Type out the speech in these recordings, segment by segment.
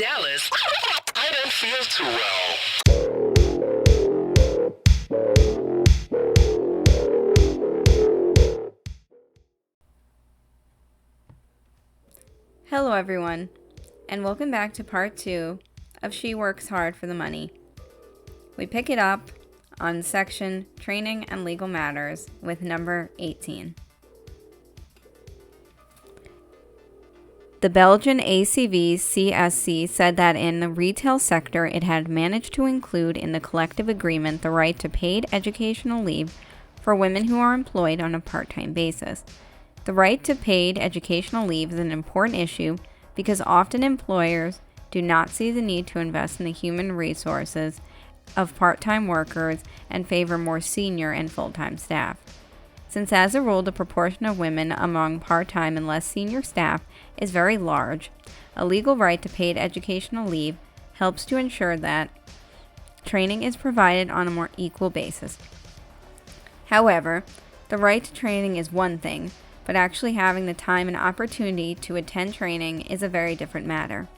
Dallas, I don't feel too well. Hello everyone, and welcome back to part 2 of She Works Hard for the Money. We pick it up on section Training and Legal Matters with number 18. The Belgian ACV CSC said that in the retail sector it had managed to include in the collective agreement the right to paid educational leave for women who are employed on a part-time basis. The right to paid educational leave is an important issue because often employers do not see the need to invest in the human resources of part-time workers and favor more senior and full-time staff. Since as a rule the proportion of women among part-time and less senior staff is very large, a legal right to paid educational leave helps to ensure that training is provided on a more equal basis. However, the right to training is one thing, but actually having the time and opportunity to attend training is a very different matter.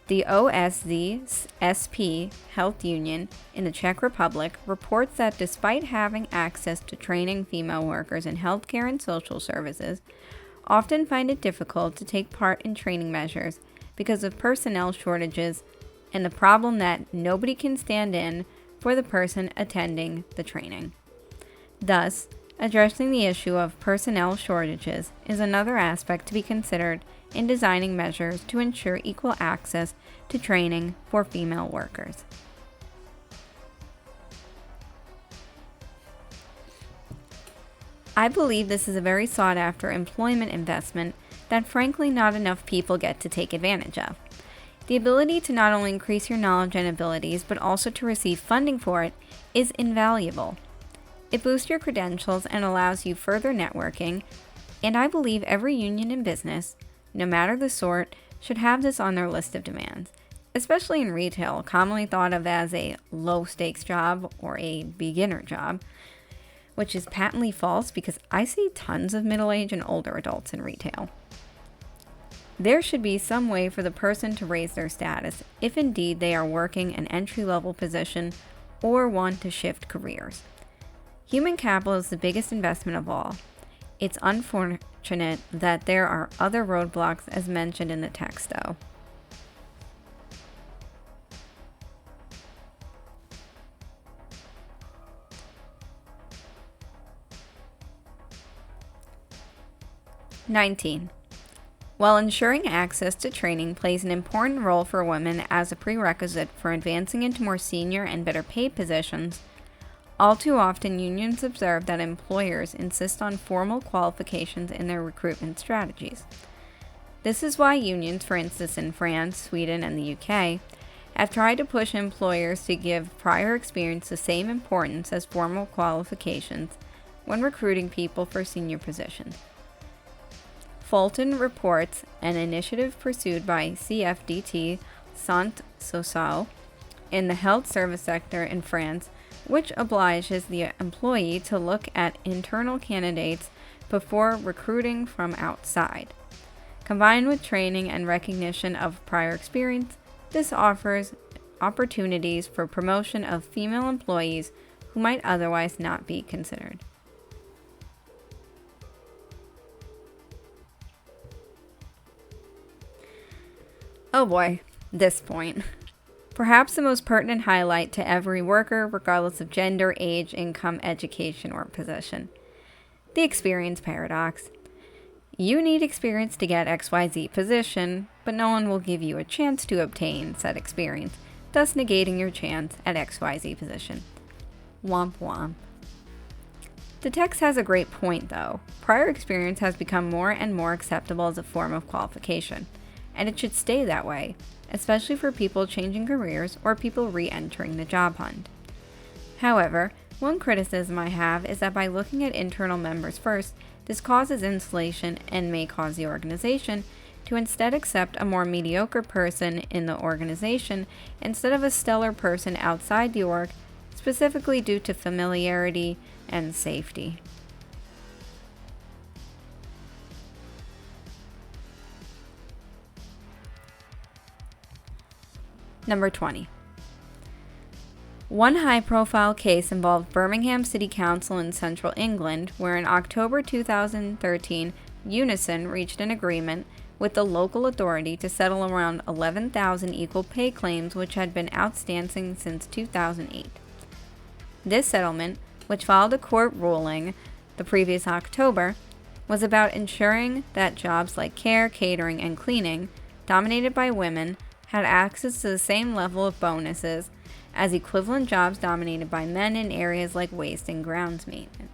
The OSZSP Health Union in the Czech Republic reports that despite having access to training, female workers in healthcare and social services often find it difficult to take part in training measures because of personnel shortages and the problem that nobody can stand in for the person attending the training. Thus, addressing the issue of personnel shortages is another aspect to be considered in designing measures to ensure equal access to training for female workers. I believe this is a very sought-after employment investment that frankly not enough people get to take advantage of. The ability to not only increase your knowledge and abilities, but also to receive funding for it is invaluable. It boosts your credentials and allows you further networking, and I believe every union in business, no matter the sort, should have this on their list of demands, especially in retail, commonly thought of as a low-stakes job or a beginner job, which is patently false because I see tons of middle-aged and older adults in retail. There should be some way for the person to raise their status if indeed they are working an entry-level position or want to shift careers. Human capital is the biggest investment of all. It's unfortunate that there are other roadblocks as mentioned in the text, though. (19) While ensuring access to training plays an important role for women as a prerequisite for advancing into more senior and better paid positions, all too often, unions observe that employers insist on formal qualifications in their recruitment strategies. This is why unions, for instance in France, Sweden, and the UK, have tried to push employers to give prior experience the same importance as formal qualifications when recruiting people for senior positions. Fulton reports an initiative pursued by CFDT Sant Social in the health service sector in France, which obliges the employee to look at internal candidates before recruiting from outside. Combined with training and recognition of prior experience, this offers opportunities for promotion of female employees who might otherwise not be considered. Oh boy, this point. Perhaps the most pertinent highlight to every worker, regardless of gender, age, income, education, or position. The experience paradox. You need experience to get XYZ position, but no one will give you a chance to obtain said experience, thus negating your chance at XYZ position. Womp womp. The text has a great point, though. Prior experience has become more and more acceptable as a form of qualification, and it should stay that way, especially for people changing careers or people re-entering the job hunt. However, one criticism I have is that by looking at internal members first, this causes insulation and may cause the organization to instead accept a more mediocre person in the organization instead of a stellar person outside the org, specifically due to familiarity and safety. Number 20. One high-profile case involved Birmingham City Council in central England, where in October 2013, Unison reached an agreement with the local authority to settle around 11,000 equal pay claims which had been outstanding since 2008. This settlement, which followed a court ruling the previous October, was about ensuring that jobs like care, catering, and cleaning, dominated by women, had access to the same level of bonuses as equivalent jobs dominated by men in areas like waste and grounds maintenance.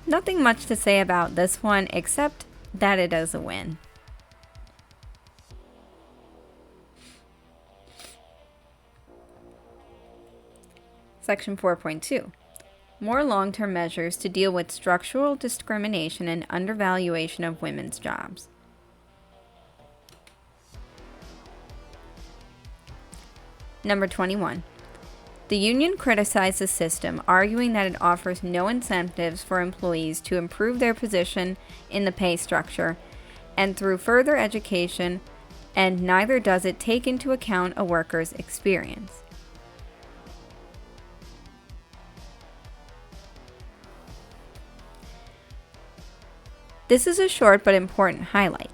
Nothing much to say about this one except that it is a win. Section 4.2. More long-term measures to deal with structural discrimination and undervaluation of women's jobs. Number 21. The union criticized the system, arguing that it offers no incentives for employees to improve their position in the pay structure and through further education, and neither does it take into account a worker's experience. This is a short but important highlight.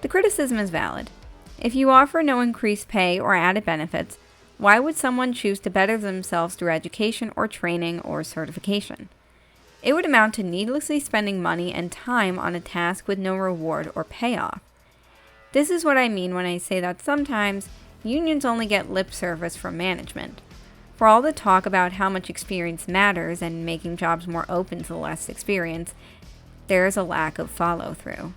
The criticism is valid. If you offer no increased pay or added benefits, why would someone choose to better themselves through education or training or certification? It would amount to needlessly spending money and time on a task with no reward or payoff. This is what I mean when I say that sometimes unions only get lip service from management. For all the talk about how much experience matters and making jobs more open to less experience, there is a lack of follow-through.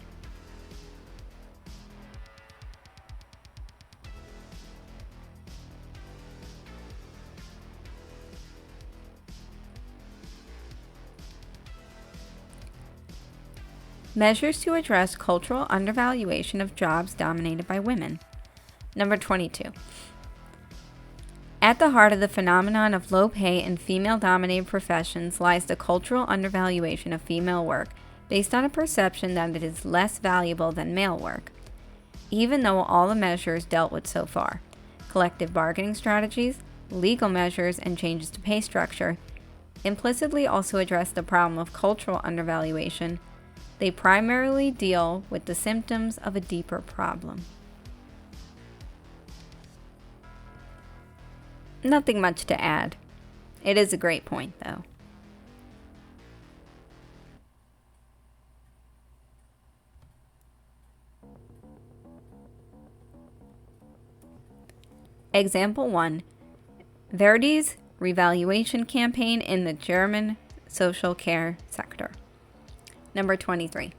Measures to address cultural undervaluation of jobs dominated by women. Number 22. At the heart of the phenomenon of low pay in female-dominated professions lies the cultural undervaluation of female work based on a perception that it is less valuable than male work. Even though all the measures dealt with so far, collective bargaining strategies, legal measures, and changes to pay structure, implicitly also address the problem of cultural undervaluation, they primarily deal with the symptoms of a deeper problem. Nothing much to add. It is a great point, though. Example 1. Verdi's revaluation campaign in the German social care sector. Number 23.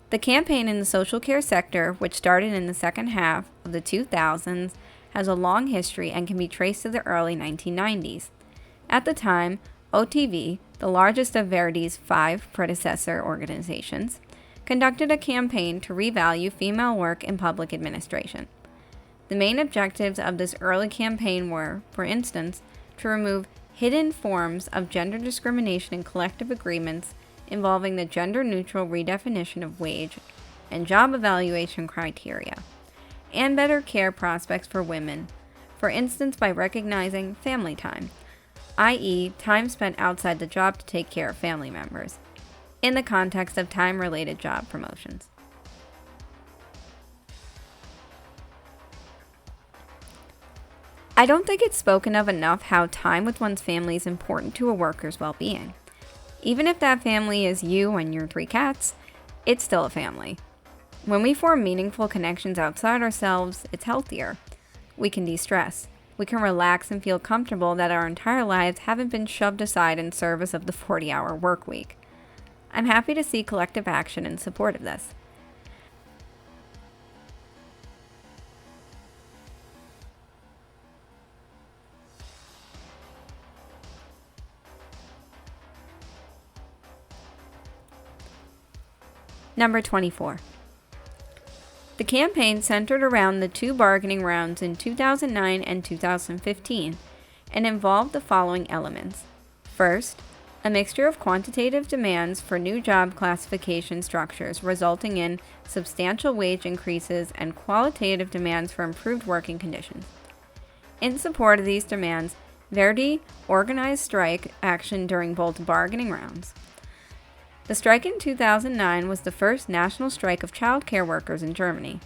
The campaign in the social care sector, which started in the second half of the 2000s, has a long history and can be traced to the early 1990s. At the time, OTV, the largest of Verdi's 5 predecessor organizations, conducted a campaign to revalue female work in public administration. The main objectives of this early campaign were, for instance, to remove hidden forms of gender discrimination in collective agreements involving the gender-neutral redefinition of wage and job evaluation criteria, and better care prospects for women, for instance by recognizing family time, i.e. time spent outside the job to take care of family members, in the context of time-related job promotions. I don't think it's spoken of enough how time with one's family is important to a worker's well-being. Even if that family is you and your 3 cats, it's still a family. When we form meaningful connections outside ourselves, it's healthier. We can de-stress. We can relax and feel comfortable that our entire lives haven't been shoved aside in service of the 40-hour work week. I'm happy to see collective action in support of this. Number 24. The campaign centered around the 2 bargaining rounds in 2009 and 2015 and involved the following elements. First, a mixture of quantitative demands for new job classification structures resulting in substantial wage increases and qualitative demands for improved working conditions. In support of these demands, Verdi organized strike action during both bargaining rounds. The strike in 2009 was the first national strike of childcare workers in Germany.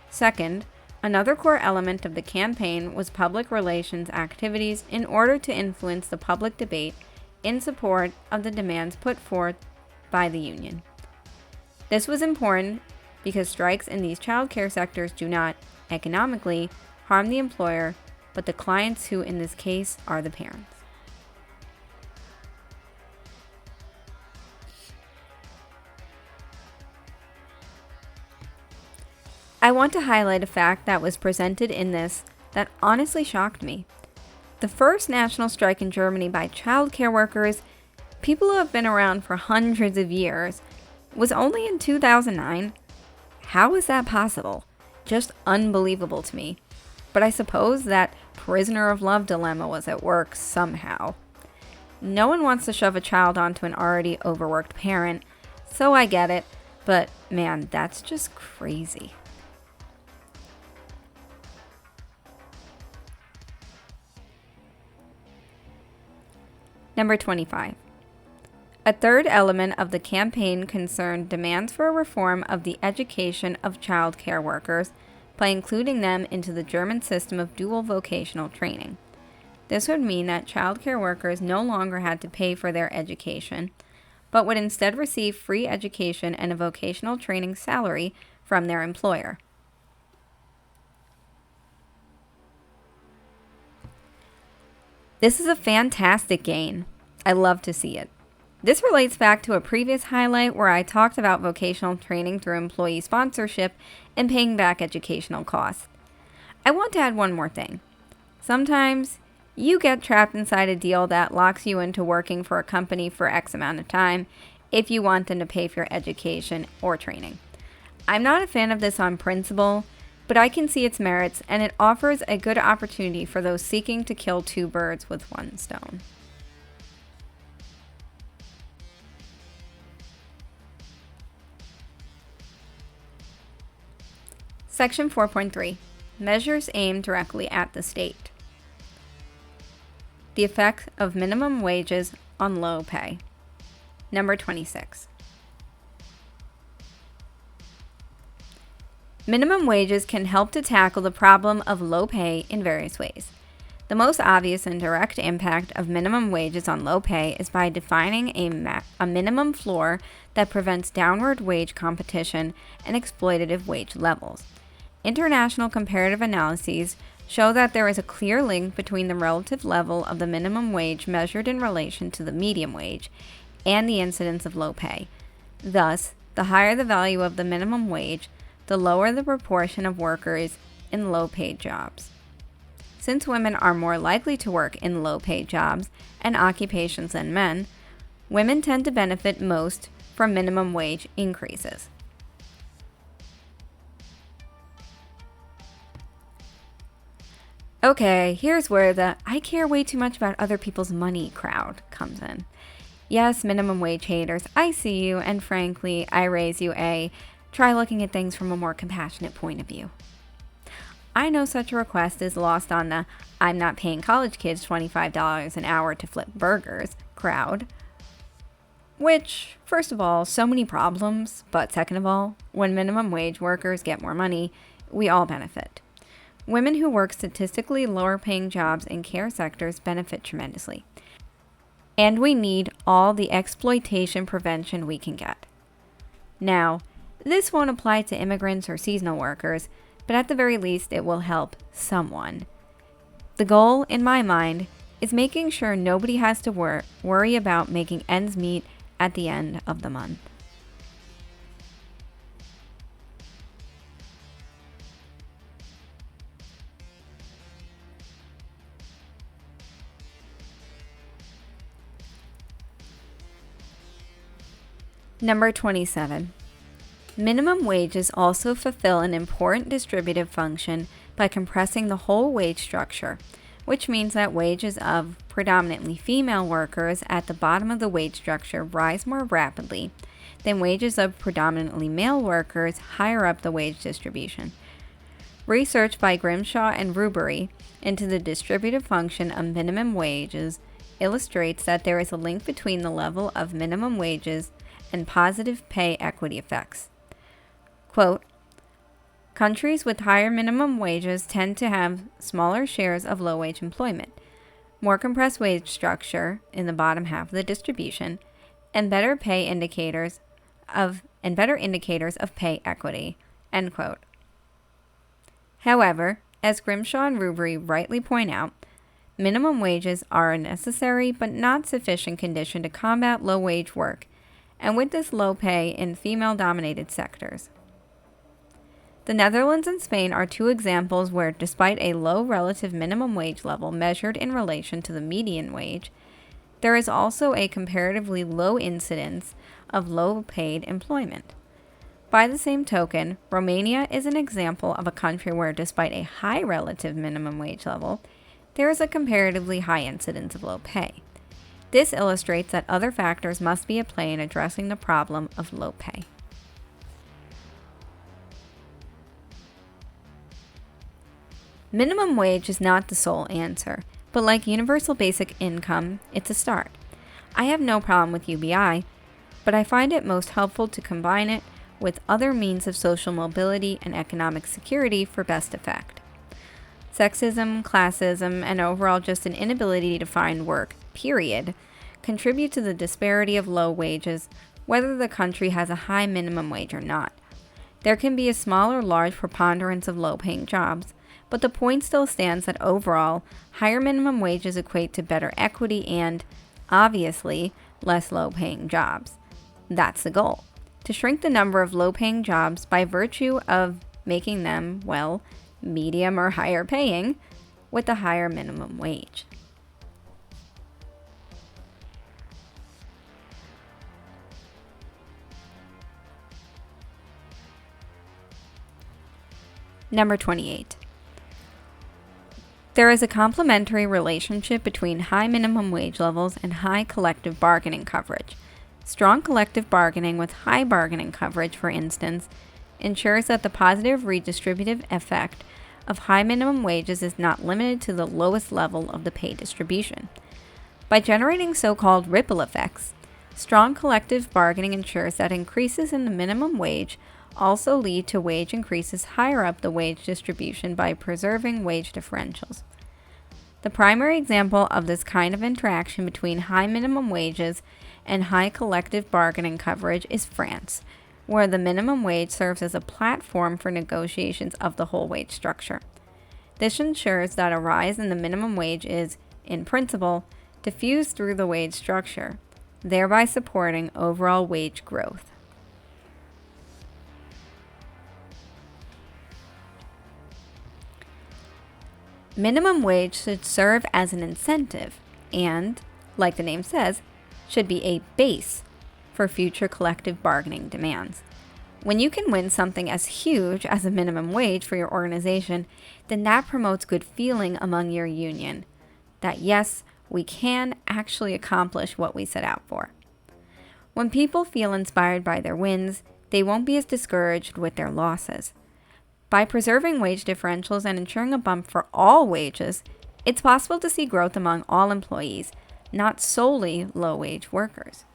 Second, another core element of the campaign was public relations activities in order to influence the public debate in support of the demands put forth by the union. This was important because strikes in these childcare sectors do not, economically, harm the employer, but the clients who in this case are the parents. I want to highlight a fact that was presented in this that honestly shocked me. The first national strike in Germany by childcare workers, people who have been around for hundreds of years, was only in 2009. How is that possible? Just unbelievable to me. But I suppose that prisoner of love dilemma was at work somehow. No one wants to shove a child onto an already overworked parent, so I get it, but man, that's just crazy. Number 25. A third element of the campaign concerned demands for a reform of the education of child care workers by including them into the German system of dual vocational training. This would mean that child care workers no longer had to pay for their education, but would instead receive free education and a vocational training salary from their employer. This is a fantastic gain. I love to see it. This relates back to a previous highlight where I talked about vocational training through employee sponsorship and paying back educational costs. I want to add one more thing. Sometimes you get trapped inside a deal that locks you into working for a company for X amount of time if you want them to pay for your education or training. I'm not a fan of this on principle, but I can see its merits, and it offers a good opportunity for those seeking to kill two birds with one stone. Section 4.3. Measures aimed directly at the state. The effect of minimum wages on low pay. Number 26. Minimum wages can help to tackle the problem of low pay in various ways. The most obvious and direct impact of minimum wages on low pay is by defining a minimum floor that prevents downward wage competition and exploitative wage levels. International comparative analyses show that there is a clear link between the relative level of the minimum wage measured in relation to the median wage and the incidence of low pay. Thus, the higher the value of the minimum wage, the lower the proportion of workers in low-paid jobs. Since women are more likely to work in low-paid jobs and occupations than men, women tend to benefit most from minimum wage increases. Okay, here's where the "I care way too much about other people's money" crowd comes in. Yes, minimum wage haters, I see you, and frankly, I raise you a try looking at things from a more compassionate point of view. I know such a request is lost on the "I'm not paying college kids $25 an hour to flip burgers" crowd. Which, first of all, so many problems, but second of all, when minimum wage workers get more money, we all benefit. Women who work statistically lower paying jobs in care sectors benefit tremendously. And we need all the exploitation prevention we can get. Now, this won't apply to immigrants or seasonal workers, but at the very least it will help someone. The goal, in my mind, is making sure nobody has to worry about making ends meet at the end of the month. Number 27. Minimum wages also fulfill an important distributive function by compressing the whole wage structure, which means that wages of predominantly female workers at the bottom of the wage structure rise more rapidly than wages of predominantly male workers higher up the wage distribution. Research by Grimshaw and Rubery into the distributive function of minimum wages illustrates that there is a link between the level of minimum wages and positive pay equity effects. Quote, countries with higher minimum wages tend to have smaller shares of low-wage employment, more compressed wage structure in the bottom half of the distribution, and better indicators of pay equity. End quote. However, as Grimshaw and Rubery rightly point out, minimum wages are a necessary but not sufficient condition to combat low-wage work, and with this low pay in female-dominated sectors. The Netherlands and Spain are two examples where, despite a low relative minimum wage level measured in relation to the median wage, there is also a comparatively low incidence of low-paid employment. By the same token, Romania is an example of a country where, despite a high relative minimum wage level, there is a comparatively high incidence of low pay. This illustrates that other factors must be at play in addressing the problem of low pay. Minimum wage is not the sole answer, but like universal basic income, it's a start. I have no problem with UBI, but I find it most helpful to combine it with other means of social mobility and economic security for best effect. Sexism, classism, and overall just an inability to find work, period, contribute to the disparity of low wages, whether the country has a high minimum wage or not. There can be a small or large preponderance of low-paying jobs, but the point still stands that overall, higher minimum wages equate to better equity and, obviously, less low-paying jobs. That's the goal: to shrink the number of low-paying jobs by virtue of making them, well, medium or higher paying, with a higher minimum wage. Number 28. There is a complementary relationship between high minimum wage levels and high collective bargaining coverage. Strong collective bargaining with high bargaining coverage, for instance, ensures that the positive redistributive effect of high minimum wages is not limited to the lowest level of the pay distribution. By generating so-called ripple effects, strong collective bargaining ensures that increases in the minimum wage also lead to wage increases higher up the wage distribution by preserving wage differentials. The primary example of this kind of interaction between high minimum wages and high collective bargaining coverage is France, where the minimum wage serves as a platform for negotiations of the whole wage structure. This ensures that a rise in the minimum wage is, in principle, diffused through the wage structure, thereby supporting overall wage growth. Minimum wage should serve as an incentive and, like the name says, should be a base for future collective bargaining demands. When you can win something as huge as a minimum wage for your organization, then that promotes good feeling among your union that yes, we can actually accomplish what we set out for. When people feel inspired by their wins, they won't be as discouraged with their losses. By preserving wage differentials and ensuring a bump for all wages, it's possible to see growth among all employees, not solely low-wage workers.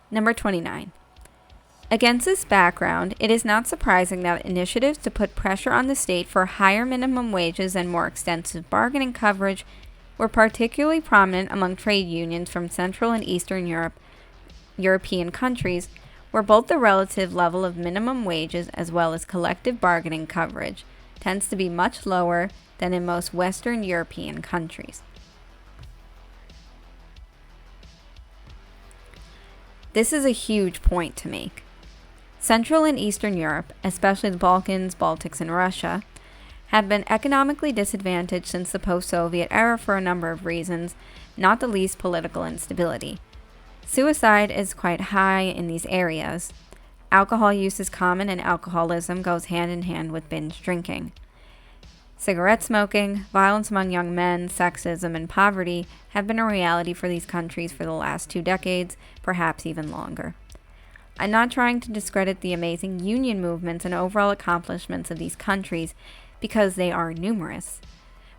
Number 29. Against this background, it is not surprising that initiatives to put pressure on the state for higher minimum wages and more extensive bargaining coverage were particularly prominent among trade unions from Central and Eastern European countries, where both the relative level of minimum wages as well as collective bargaining coverage tends to be much lower than in most Western European countries. This is a huge point to make. Central and Eastern Europe, especially the Balkans, Baltics, and Russia, have been economically disadvantaged since the post-Soviet era for a number of reasons, not the least political instability. Suicide is quite high in these areas. Alcohol use is common, and alcoholism goes hand in hand with binge drinking. Cigarette smoking, violence among young men, sexism, and poverty have been a reality for these countries for the last 2 decades, perhaps even longer. I'm not trying to discredit the amazing union movements and overall accomplishments of these countries because they are numerous,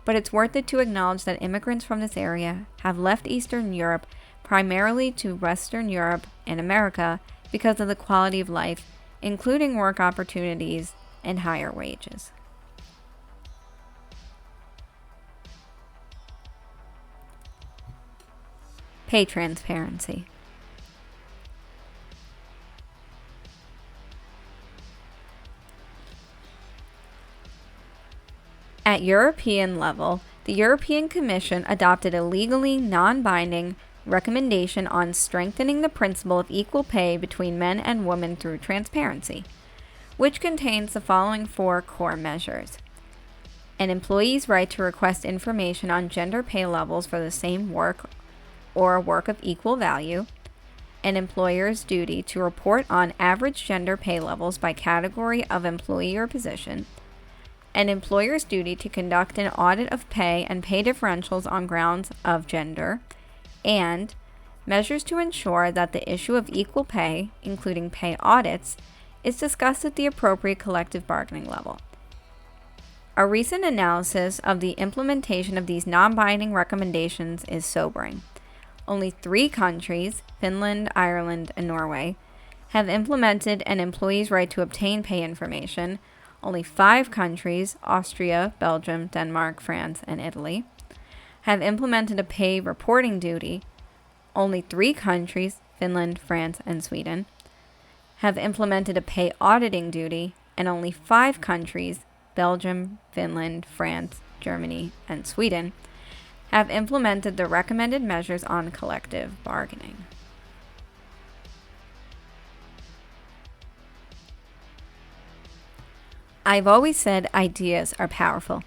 but it's worth it to acknowledge that immigrants from this area have left Eastern Europe primarily to Western Europe and America because of the quality of life, including work opportunities and higher wages. Pay transparency. At European level, the European Commission adopted a legally non-binding recommendation on strengthening the principle of equal pay between men and women through transparency, which contains the following 4 core measures. An employee's right to request information on gender pay levels for the same work or work of equal value, an employer's duty to report on average gender pay levels by category of employee or position, an employer's duty to conduct an audit of pay and pay differentials on grounds of gender, and measures to ensure that the issue of equal pay, including pay audits, is discussed at the appropriate collective bargaining level. A recent analysis of the implementation of these non-binding recommendations is sobering. Only 3 countries, Finland, Ireland, and Norway, have implemented an employee's right to obtain pay information. Only 5 countries, Austria, Belgium, Denmark, France, and Italy, have implemented a pay reporting duty. Only 3 countries, Finland, France, and Sweden, have implemented a pay auditing duty, and only 5 countries, Belgium, Finland, France, Germany, and Sweden, have implemented the recommended measures on collective bargaining. I've always said ideas are powerful.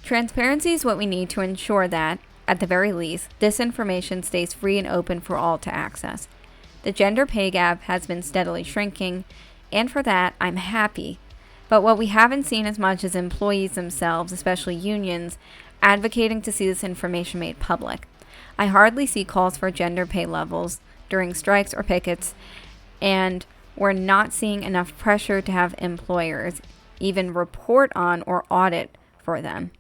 Transparency is what we need to ensure that, at the very least, this information stays free and open for all to access. The gender pay gap has been steadily shrinking, and for that, I'm happy. But what we haven't seen as much is employees themselves, especially unions, advocating to see this information made public. I hardly see calls for gender pay levels during strikes or pickets, and we're not seeing enough pressure to have employers even report on or audit for them.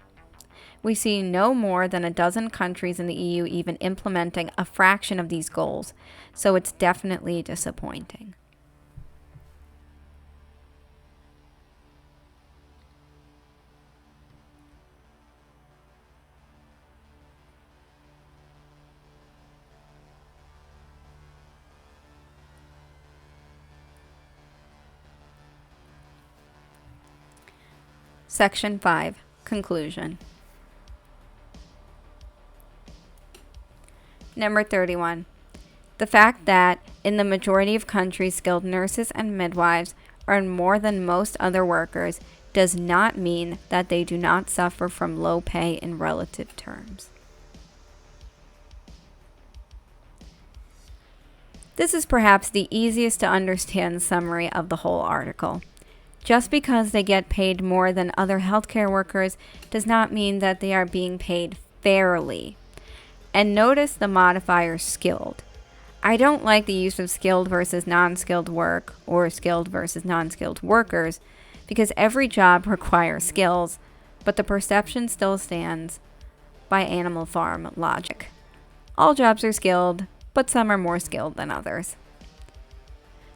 We see no more than a dozen countries in the EU even implementing a fraction of these goals, so it's definitely disappointing. Section 5. Conclusion. Number 31. The fact that, in the majority of countries, skilled nurses and midwives earn more than most other workers does not mean that they do not suffer from low pay in relative terms. This is perhaps the easiest to understand summary of the whole article. Just because they get paid more than other healthcare workers does not mean that they are being paid fairly. And notice the modifier skilled. I don't like the use of skilled versus non-skilled work or skilled versus non-skilled workers because every job requires skills, but the perception still stands by Animal Farm logic. All jobs are skilled, but some are more skilled than others.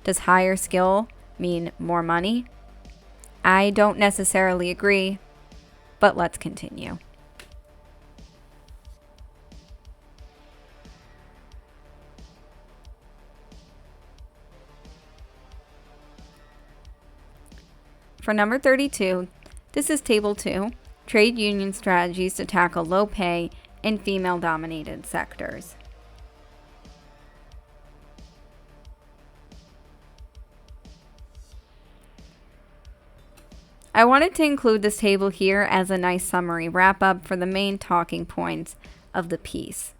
Does higher skill mean more money? I don't necessarily agree, but let's continue. For number 32, this is Table 2, Trade Union Strategies to Tackle Low Pay in Female-Dominated Sectors. I wanted to include this table here as a nice summary wrap-up for the main talking points of the piece.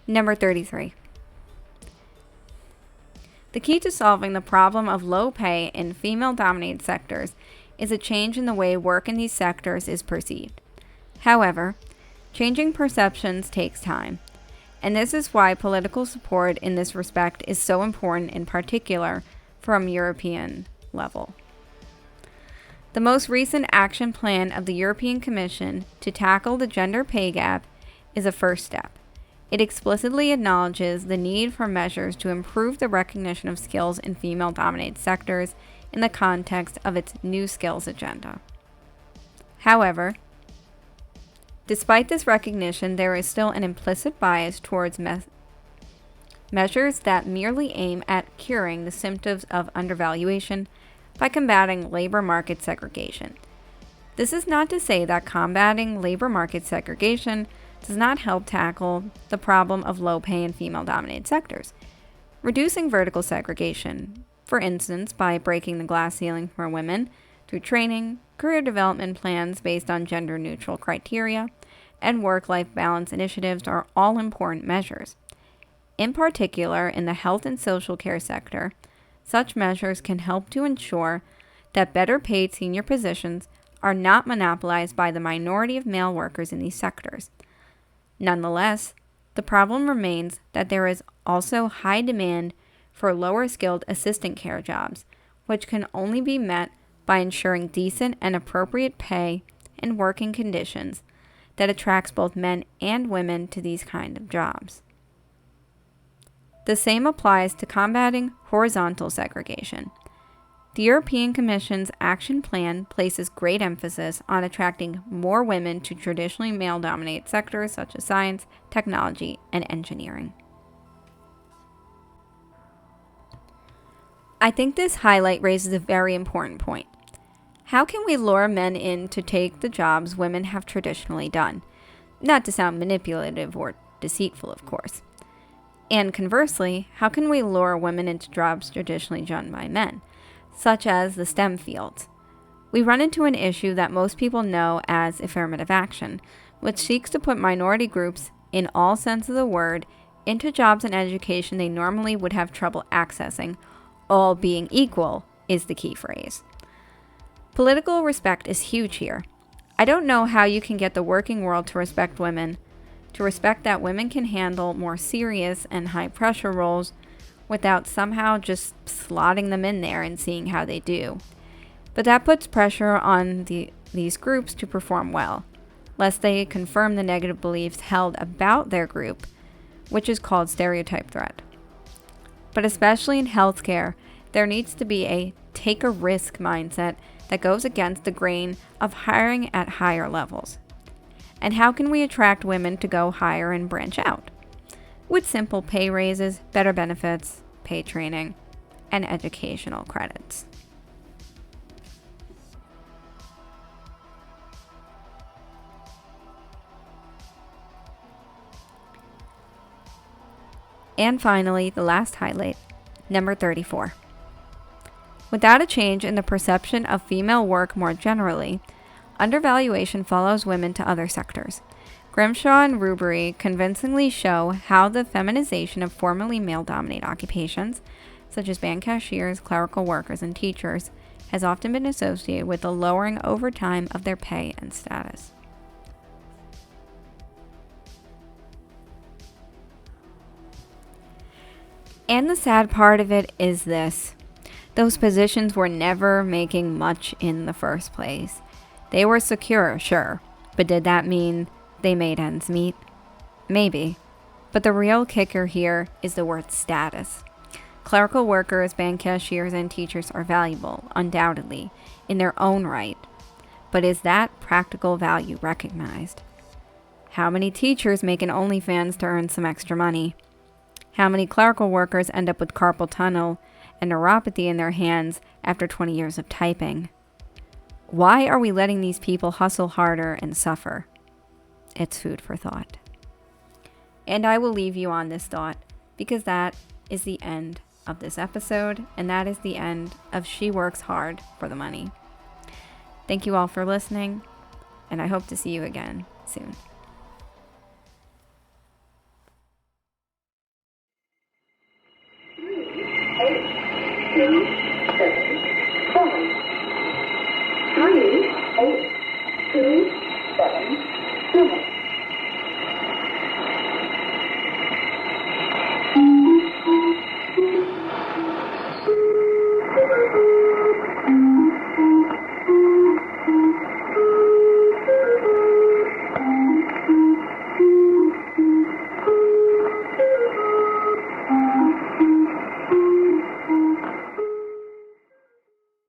Number 33. The key to solving the problem of low pay in female-dominated sectors is a change in the way work in these sectors is perceived. However, changing perceptions takes time, and this is why political support in this respect is so important, in particular from European level. The most recent action plan of the European Commission to tackle the gender pay gap is a first step. It explicitly acknowledges the need for measures to improve the recognition of skills in female-dominated sectors in the context of its new skills agenda. However, despite this recognition, there is still an implicit bias towards measures that merely aim at curing the symptoms of undervaluation by combating labor market segregation. This is not to say that combating labor market segregation does not help tackle the problem of low pay in female-dominated sectors. Reducing vertical segregation, for instance, by breaking the glass ceiling for women through training, career development plans based on gender-neutral criteria, and work-life balance initiatives are all important measures. In particular, in the health and social care sector, such measures can help to ensure that better-paid senior positions are not monopolized by the minority of male workers in these sectors. Nonetheless, the problem remains that there is also high demand for lower-skilled assistant care jobs, which can only be met by ensuring decent and appropriate pay and working conditions that attracts both men and women to these kind of jobs. The same applies to combating horizontal segregation. The European Commission's action plan places great emphasis on attracting more women to traditionally male-dominated sectors such as science, technology, and engineering. I think this highlight raises a very important point. How can we lure men in to take the jobs women have traditionally done? Not to sound manipulative or deceitful, of course. And conversely, how can we lure women into jobs traditionally done by men, such as the STEM fields? We run into an issue that most people know as affirmative action, which seeks to put minority groups, in all sense of the word, into jobs and education they normally would have trouble accessing. All being equal is the key phrase. Political respect is huge here. I don't know how you can get the working world to respect women, to respect that women can handle more serious and high-pressure roles without somehow just slotting them in there and seeing how they do. But that puts pressure on these groups to perform well, lest they confirm the negative beliefs held about their group, which is called stereotype threat. But especially in healthcare, there needs to be a take-a-risk mindset that goes against the grain of hiring at higher levels. And how can we attract women to go higher and branch out? With simple pay raises, better benefits, paid training, and educational credits. And finally, the last highlight, number 34. Without a change in the perception of female work more generally, undervaluation follows women to other sectors. Grimshaw and Rubery convincingly show how the feminization of formerly male-dominated occupations, such as bank cashiers, clerical workers, and teachers, has often been associated with the lowering over time of their pay and status. And the sad part of it is this. Those positions were never making much in the first place. They were secure, sure, but did that mean they made ends meet? Maybe. But the real kicker here is the word status. Clerical workers, bank cashiers, and teachers are valuable, undoubtedly, in their own right. But is that practical value recognized? How many teachers make an OnlyFans to earn some extra money? How many clerical workers end up with carpal tunnel and neuropathy in their hands after 20 years of typing? Why are we letting these people hustle harder and suffer? It's food for thought. And I will leave you on this thought, because that is the end of this episode, and that is the end of She Works Hard for the Money. Thank you all for listening, and I hope to see you again soon. Three, eight, two, seven, seven.